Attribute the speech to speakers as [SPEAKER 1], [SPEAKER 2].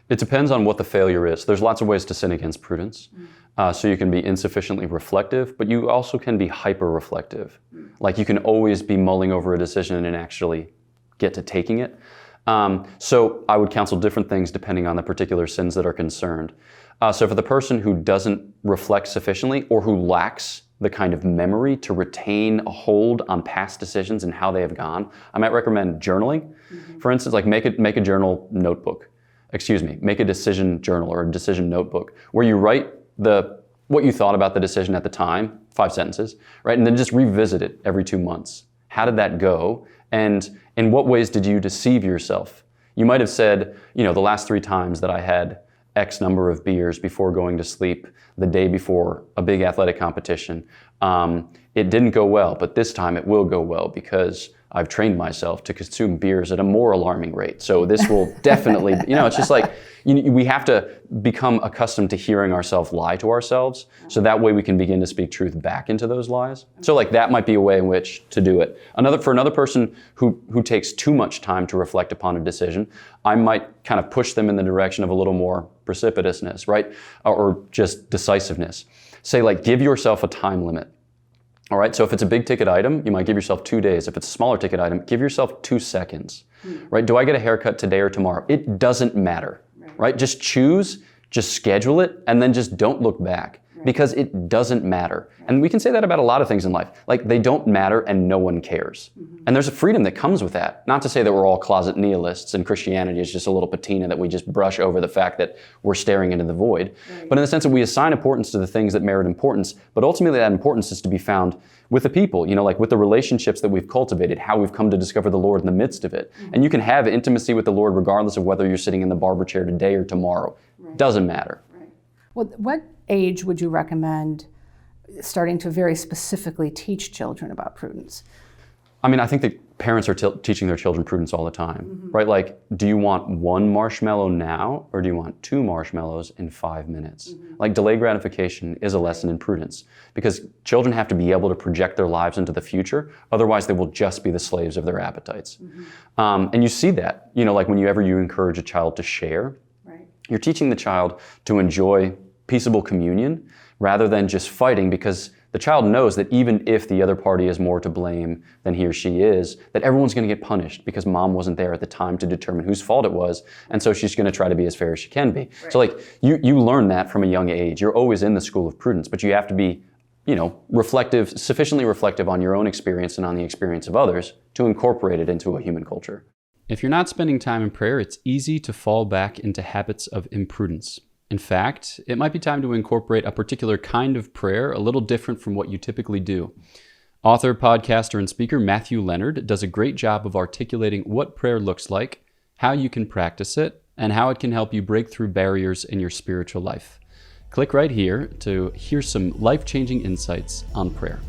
[SPEAKER 1] It depends on what the failure is. There's lots of ways to sin against prudence. So you can be insufficiently reflective, but you also can be hyper-reflective. Like you can always be mulling over a decision and actually get to taking it. So I would counsel different things depending on the particular sins that are concerned. So for the person who doesn't reflect sufficiently or who lacks the kind of memory to retain a hold on past decisions and how they have gone, I might recommend journaling. For instance, like make a journal notebook. Make a decision journal or a decision notebook where you write what you thought about the decision at the time, 5 sentences, right? And then just revisit it every 2 months. How did that go? And in what ways did you deceive yourself? You might have said, the last 3 times that I had X number of beers before going to sleep the day before a big athletic competition, it didn't go well, but this time it will go well because I've trained myself to consume beers at a more alarming rate. So this will definitely, it's just like, we have to become accustomed to hearing ourselves lie to ourselves. So that way we can begin to speak truth back into those lies. So like that might be a way in which to do it. For another person who takes too much time to reflect upon a decision, I might kind of push them in the direction of a little more precipitousness, right? Or just decisiveness. Say like, give yourself a time limit. All right, so if it's a big ticket item, you might give yourself 2 days. If it's a smaller ticket item, give yourself 2 seconds, right? Do I get a haircut today or tomorrow? It doesn't matter, right? Just choose, just schedule it, and then just don't look back because it doesn't matter. And we can say that about a lot of things in life. Like they don't matter and no one cares. And there's a freedom that comes with that. Not to say that we're all closet nihilists and Christianity is just a little patina that we just brush over the fact that we're staring into the void. But in the sense that we assign importance to the things that merit importance, but ultimately that importance is to be found with the people, like with the relationships that we've cultivated, how we've come to discover the Lord in the midst of it. And you can have intimacy with the Lord regardless of whether you're sitting in the barber chair today or tomorrow. Doesn't matter.
[SPEAKER 2] Well, what age would you recommend starting to very specifically teach children about prudence?
[SPEAKER 1] I think that parents are teaching their children prudence all the time, right? Like, do you want 1 marshmallow now or do you want 2 marshmallows in 5 minutes? Like, delayed gratification is a lesson in prudence because children have to be able to project their lives into the future. Otherwise, they will just be the slaves of their appetites. And you see that, like whenever you encourage a child to share, you're teaching the child to enjoy peaceable communion rather than just fighting because the child knows that even if the other party is more to blame than he or she is, that everyone's going to get punished because mom wasn't there at the time to determine whose fault it was, and so she's going to try to be as fair as she can be. So like you learn that from a young age. You're always in the school of prudence, but you have to be, sufficiently reflective on your own experience and on the experience of others to incorporate it into a human culture.
[SPEAKER 3] If you're not spending time in prayer, it's easy to fall back into habits of imprudence. In fact, it might be time to incorporate a particular kind of prayer, a little different from what you typically do. Author, podcaster, and speaker Matthew Leonard does a great job of articulating what prayer looks like, how you can practice it, and how it can help you break through barriers in your spiritual life. Click right here to hear some life-changing insights on prayer.